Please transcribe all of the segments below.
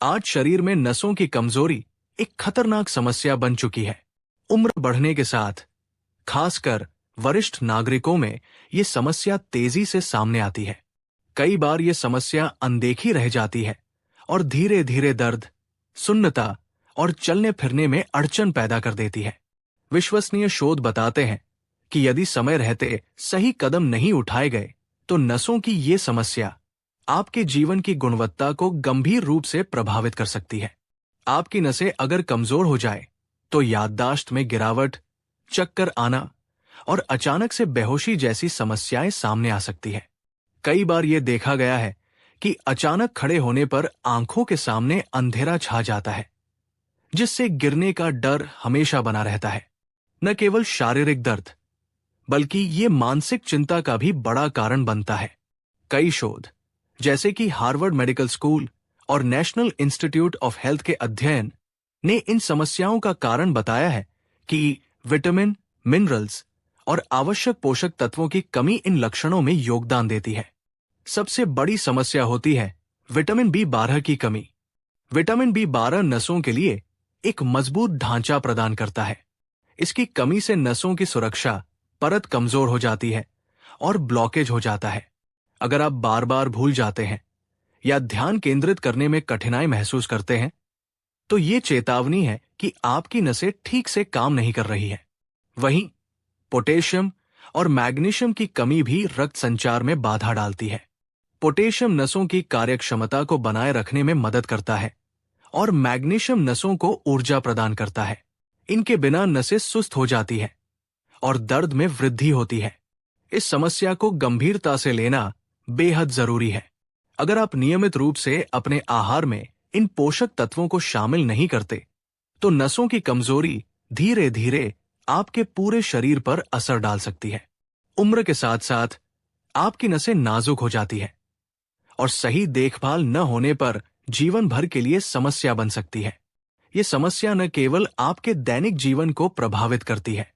आज शरीर में नसों की कमजोरी एक खतरनाक समस्या बन चुकी है। उम्र बढ़ने के साथ खासकर वरिष्ठ नागरिकों में ये समस्या तेजी से सामने आती है। कई बार ये समस्या अनदेखी रह जाती है और धीरे धीरे दर्द, सुन्नता और चलने फिरने में अड़चन पैदा कर देती है। विश्वसनीय शोध बताते हैं कि यदि समय रहते सही कदम नहीं उठाए गए तो नसों की ये समस्या आपके जीवन की गुणवत्ता को गंभीर रूप से प्रभावित कर सकती है। आपकी नसें अगर कमजोर हो जाए तो याददाश्त में गिरावट, चक्कर आना और अचानक से बेहोशी जैसी समस्याएं सामने आ सकती है। कई बार यह देखा गया है कि अचानक खड़े होने पर आंखों के सामने अंधेरा छा जाता है, जिससे गिरने का डर हमेशा बना रहता है। न केवल शारीरिक दर्द बल्कि ये मानसिक चिंता का भी बड़ा कारण बनता है। कई शोध जैसे कि हार्वर्ड मेडिकल स्कूल और नेशनल इंस्टीट्यूट ऑफ हेल्थ के अध्ययन ने इन समस्याओं का कारण बताया है कि विटामिन, मिनरल्स और आवश्यक पोषक तत्वों की कमी इन लक्षणों में योगदान देती है। सबसे बड़ी समस्या होती है विटामिन B12 की कमी। विटामिन B12 नसों के लिए एक मजबूत ढांचा प्रदान करता है। इसकी कमी से नसों की सुरक्षा परत कमजोर हो जाती है और ब्लॉकेज हो जाता है। अगर आप बार बार भूल जाते हैं या ध्यान केंद्रित करने में कठिनाई महसूस करते हैं तो ये चेतावनी है कि आपकी नसें ठीक से काम नहीं कर रही है। वहीं पोटेशियम और मैग्नीशियम की कमी भी रक्त संचार में बाधा डालती है। पोटेशियम नसों की कार्यक्षमता को बनाए रखने में मदद करता है और मैग्नीशियम नसों को ऊर्जा प्रदान करता है। इनके बिना नसें सुस्त हो जाती है और दर्द में वृद्धि होती है। इस समस्या को गंभीरता से लेना बेहद जरूरी है। अगर आप नियमित रूप से अपने आहार में इन पोषक तत्वों को शामिल नहीं करते तो नसों की कमजोरी धीरे धीरे आपके पूरे शरीर पर असर डाल सकती है। उम्र के साथ साथ आपकी नसें नाजुक हो जाती है और सही देखभाल न होने पर जीवन भर के लिए समस्या बन सकती है। ये समस्या न केवल आपके दैनिक जीवन को प्रभावित करती है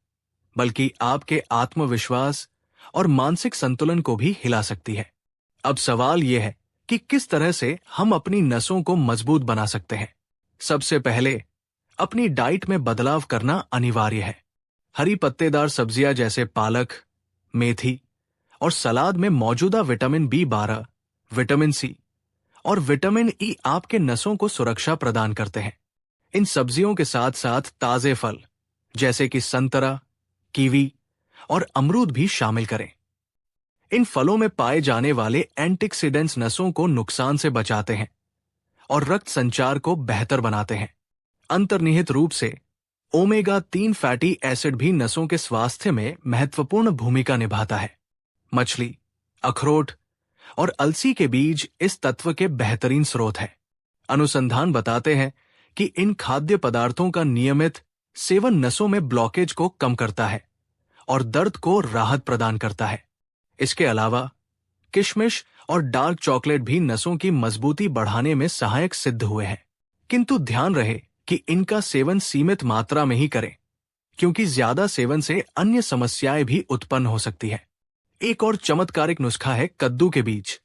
बल्कि आपके आत्मविश्वास और मानसिक संतुलन को भी हिला सकती है। अब सवाल यह है कि किस तरह से हम अपनी नसों को मजबूत बना सकते हैं। सबसे पहले अपनी डाइट में बदलाव करना अनिवार्य है। हरी पत्तेदार सब्जियां जैसे पालक, मेथी और सलाद में मौजूदा विटामिन B12, विटामिन C और विटामिन E आपके नसों को सुरक्षा प्रदान करते हैं। इन सब्जियों के साथ साथ ताजे फल जैसे कि संतरा, कीवी और अमरूद भी शामिल करें। इन फलों में पाए जाने एंटी ऑक्सीडेंट्स नसों को नुकसान से बचाते हैं और रक्त संचार को बेहतर बनाते हैं। अंतर्निहित रूप से ओमेगा-3 फैटी एसिड भी नसों के स्वास्थ्य में महत्वपूर्ण भूमिका निभाता है। मछली, अखरोट और अलसी के बीज इस तत्व के बेहतरीन स्रोत हैं। अनुसंधान बताते हैं कि इन खाद्य पदार्थों का नियमित सेवन नसों में ब्लॉकेज को कम करता है और दर्द को राहत प्रदान करता है। इसके अलावा किशमिश और डार्क चॉकलेट भी नसों की मजबूती बढ़ाने में सहायक सिद्ध हुए हैं। किंतु ध्यान रहे कि इनका सेवन सीमित मात्रा में ही करें, क्योंकि ज्यादा सेवन से अन्य समस्याएं भी उत्पन्न हो सकती है। एक और चमत्कारिक नुस्खा है कद्दू के बीज।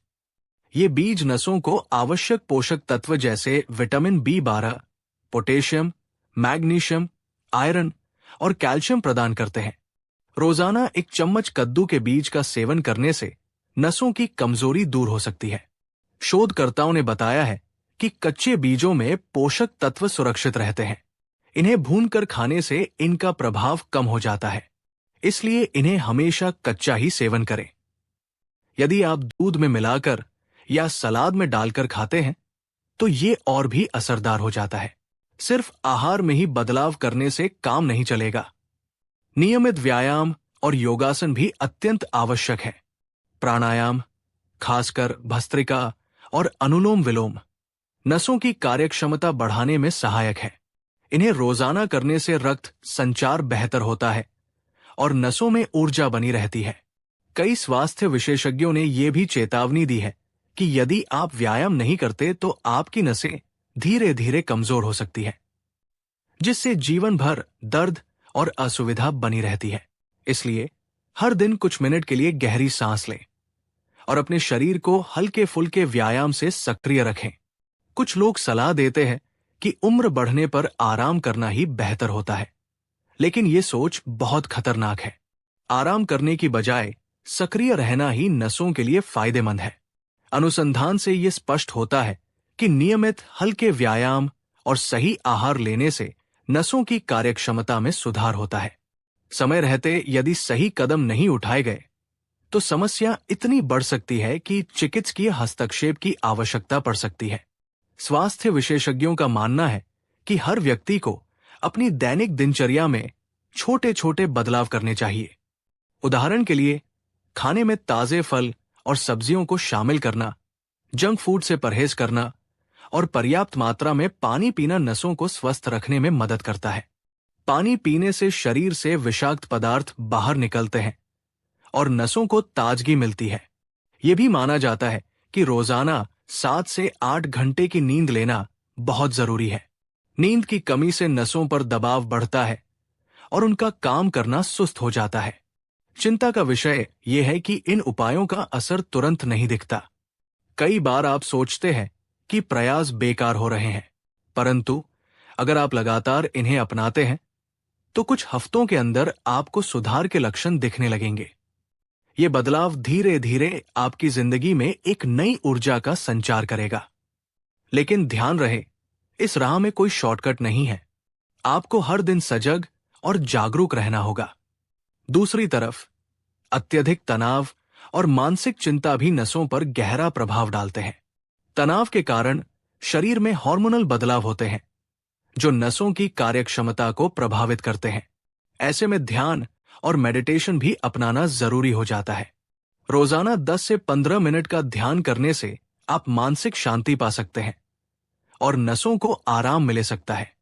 ये बीज नसों को आवश्यक पोषक तत्व जैसे vitamin B12, potassium, magnesium, iron और कैल्शियम प्रदान करते हैं। रोजाना एक चम्मच कद्दू के बीज का सेवन करने से नसों की कमजोरी दूर हो सकती है। शोधकर्ताओं ने बताया है कि कच्चे बीजों में पोषक तत्व सुरक्षित रहते हैं। इन्हें भूनकर खाने से इनका प्रभाव कम हो जाता है, इसलिए इन्हें हमेशा कच्चा ही सेवन करें। यदि आप दूध में मिलाकर या सलाद में डालकर खाते हैं तो ये और भी असरदार हो जाता है। सिर्फ आहार में ही बदलाव करने से काम नहीं चलेगा। नियमित व्यायाम और योगासन भी अत्यंत आवश्यक है। प्राणायाम, खासकर भस्त्रिका और अनुलोम विलोम, नसों की कार्यक्षमता बढ़ाने में सहायक है। इन्हें रोजाना करने से रक्त संचार बेहतर होता है और नसों में ऊर्जा बनी रहती है। कई स्वास्थ्य विशेषज्ञों ने यह भी चेतावनी दी है कि यदि आप व्यायाम नहीं करते तो आपकी नसें धीरे धीरे कमजोर हो सकती है, जिससे जीवन भर दर्द और असुविधा बनी रहती है। इसलिए हर दिन कुछ मिनट के लिए गहरी सांस लें और अपने शरीर को हल्के फुल्के व्यायाम से सक्रिय रखें। कुछ लोग सलाह देते हैं कि उम्र बढ़ने पर आराम करना ही बेहतर होता है, लेकिन ये सोच बहुत खतरनाक है। आराम करने की बजाय सक्रिय रहना ही नसों के लिए फायदेमंद है। अनुसंधान से ये स्पष्ट होता है कि नियमित हल्के व्यायाम और सही आहार लेने से नसों की कार्यक्षमता में सुधार होता है। समय रहते यदि सही कदम नहीं उठाए गए तो समस्या इतनी बढ़ सकती है कि चिकित्सकीय हस्तक्षेप की आवश्यकता पड़ सकती है। स्वास्थ्य विशेषज्ञों का मानना है कि हर व्यक्ति को अपनी दैनिक दिनचर्या में छोटे छोटे बदलाव करने चाहिए। उदाहरण के लिए, खाने में ताजे फल और सब्जियों को शामिल करना, जंक फूड से परहेज करना और पर्याप्त मात्रा में पानी पीना नसों को स्वस्थ रखने में मदद करता है। पानी पीने से शरीर से विषाक्त पदार्थ बाहर निकलते हैं और नसों को ताजगी मिलती है। यह भी माना जाता है कि रोजाना 7 से 8 घंटे की नींद लेना बहुत जरूरी है। नींद की कमी से नसों पर दबाव बढ़ता है और उनका काम करना सुस्त हो जाता है। चिंता का विषय यह है कि इन उपायों का असर तुरंत नहीं दिखता। कई बार आप सोचते हैं कि प्रयास बेकार हो रहे हैं, परंतु अगर आप लगातार इन्हें अपनाते हैं तो कुछ हफ्तों के अंदर आपको सुधार के लक्षण दिखने लगेंगे। ये बदलाव धीरे धीरे आपकी जिंदगी में एक नई ऊर्जा का संचार करेगा। लेकिन ध्यान रहे, इस राह में कोई शॉर्टकट नहीं है। आपको हर दिन सजग और जागरूक रहना होगा। दूसरी तरफ, अत्यधिक तनाव और मानसिक चिंता भी नसों पर गहरा प्रभाव डालते हैं। तनाव के कारण शरीर में हार्मोनल बदलाव होते हैं जो नसों की कार्यक्षमता को प्रभावित करते हैं। ऐसे में ध्यान और मेडिटेशन भी अपनाना जरूरी हो जाता है। रोजाना 10 से 15 मिनट का ध्यान करने से आप मानसिक शांति पा सकते हैं और नसों को आराम मिल सकता है।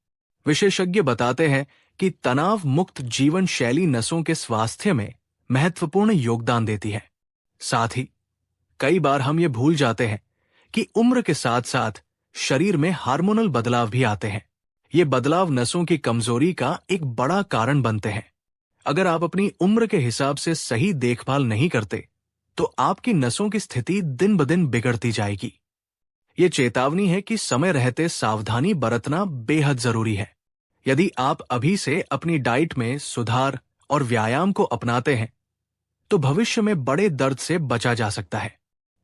विशेषज्ञ बताते हैं कि तनाव मुक्त जीवन शैली नसों के स्वास्थ्य में महत्वपूर्ण योगदान देती है। साथ ही कई बार हम ये भूल जाते हैं कि उम्र के साथ साथ शरीर में हार्मोनल बदलाव भी आते हैं। ये बदलाव नसों की कमजोरी का एक बड़ा कारण बनते हैं। अगर आप अपनी उम्र के हिसाब से सही देखभाल नहीं करते तो आपकी नसों की स्थिति दिन ब दिन बिगड़ती जाएगी। ये चेतावनी है कि समय रहते सावधानी बरतना बेहद जरूरी है। यदि आप अभी से अपनी डाइट में सुधार और व्यायाम को अपनाते हैं तो भविष्य में बड़े दर्द से बचा जा सकता है।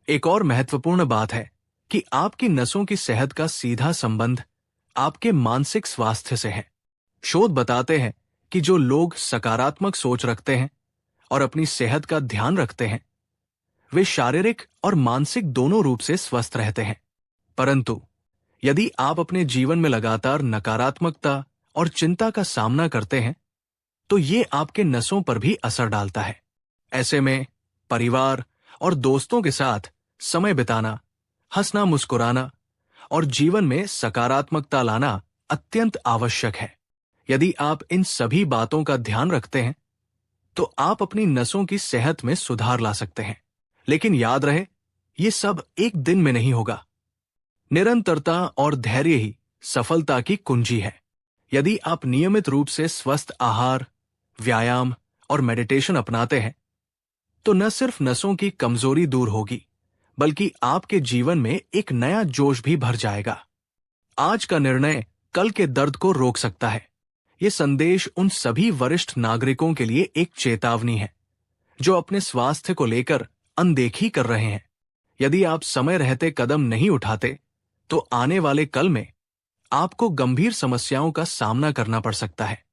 एक और महत्वपूर्ण बात है कि आपकी नसों की सेहत का सीधा संबंध आपके मानसिक स्वास्थ्य से है। शोध बताते हैं कि जो लोग सकारात्मक सोच रखते हैं और अपनी सेहत का ध्यान रखते हैं, वे शारीरिक और मानसिक दोनों रूप से स्वस्थ रहते हैं। परंतु यदि आप अपने जीवन में लगातार नकारात्मकता और चिंता का सामना करते हैं, तो ये आपके नसों पर भी असर डालता है। ऐसे में परिवार और दोस्तों के साथ समय बिताना, हंसना मुस्कुराना और जीवन में सकारात्मकता लाना अत्यंत आवश्यक है। यदि आप इन सभी बातों का ध्यान रखते हैं तो आप अपनी नसों की सेहत में सुधार ला सकते हैं। लेकिन याद रहे, ये सब एक दिन में नहीं होगा। निरंतरता और धैर्य ही सफलता की कुंजी है। यदि आप नियमित रूप से स्वस्थ आहार, व्यायाम और मेडिटेशन अपनाते हैं तो न सिर्फ नसों की कमजोरी दूर होगी, बल्कि आपके जीवन में एक नया जोश भी भर जाएगा। आज का निर्णय कल के दर्द को रोक सकता है। ये संदेश उन सभी वरिष्ठ नागरिकों के लिए एक चेतावनी है जो अपने स्वास्थ्य को लेकर अनदेखी कर रहे हैं। यदि आप समय रहते कदम नहीं उठाते तो आने वाले कल में आपको गंभीर समस्याओं का सामना करना पड़ सकता है।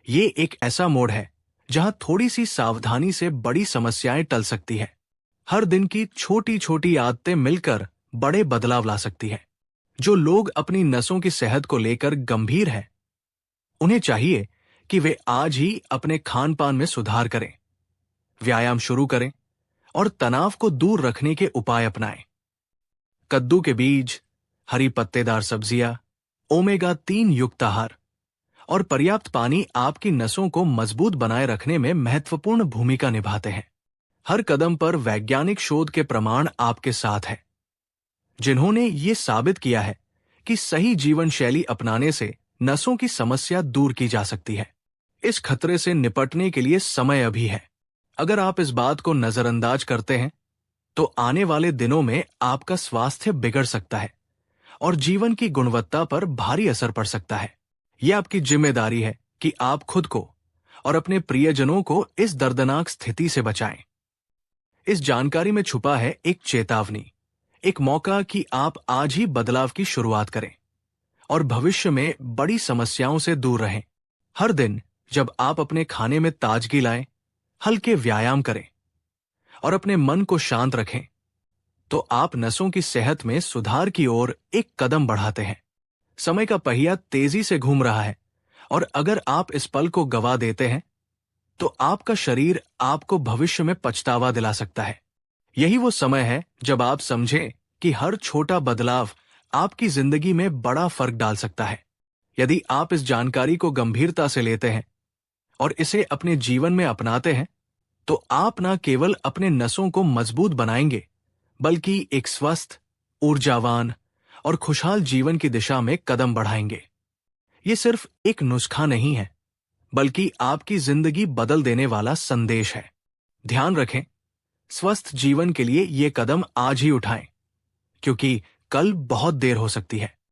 ये एक ऐसा मोड़ है जहां थोड़ी सी सावधानी से बड़ी समस्याएं टल सकती है। हर दिन की छोटी छोटी आदतें मिलकर बड़े बदलाव ला सकती है। जो लोग अपनी नसों की सेहत को लेकर गंभीर हैं, उन्हें चाहिए कि वे आज ही अपने खान पान में सुधार करें, व्यायाम शुरू करें और तनाव को दूर रखने के उपाय अपनाएं। कद्दू के बीज, हरी पत्तेदार सब्जियां, ओमेगा 3 युक्त आहार और पर्याप्त पानी आपकी नसों को मजबूत बनाए रखने में महत्वपूर्ण भूमिका निभाते हैं। हर कदम पर वैज्ञानिक शोध के प्रमाण आपके साथ हैं, जिन्होंने ये साबित किया है कि सही जीवन शैली अपनाने से नसों की समस्या दूर की जा सकती है। इस खतरे से निपटने के लिए समय अभी है। अगर आप इस बात को नजरअंदाज करते हैं तो आने वाले दिनों में आपका स्वास्थ्य बिगड़ सकता है और जीवन की गुणवत्ता पर भारी असर पड़ सकता है। यह आपकी जिम्मेदारी है कि आप खुद को और अपने प्रियजनों को इस दर्दनाक स्थिति से बचाएं। इस जानकारी में छुपा है एक चेतावनी, एक मौका कि आप आज ही बदलाव की शुरुआत करें और भविष्य में बड़ी समस्याओं से दूर रहें। हर दिन जब आप अपने खाने में ताजगी लाएं, हल्के व्यायाम करें और अपने मन को शांत रखें, तो आप नसों की सेहत में सुधार की ओर एक कदम बढ़ाते हैं। समय का पहिया तेजी से घूम रहा है और अगर आप इस पल को गवा देते हैं, तो आपका शरीर आपको भविष्य में पछतावा दिला सकता है। यही वो समय है जब आप समझें कि हर छोटा बदलाव आपकी जिंदगी में बड़ा फर्क डाल सकता है। यदि आप इस जानकारी को गंभीरता से लेते हैं और इसे अपने जीवन में अपनाते हैं, तो आप न केवल अपने नसों को मजबूत बनाएंगे, बल्कि एक स्वस्थ, ऊर्जावान और खुशहाल जीवन की दिशा में कदम बढ़ाएंगे। ये सिर्फ एक नुस्खा नहीं है, बल्कि आपकी जिंदगी बदल देने वाला संदेश है। ध्यान रखें, स्वस्थ जीवन के लिए ये कदम आज ही उठाएं, क्योंकि कल बहुत देर हो सकती है।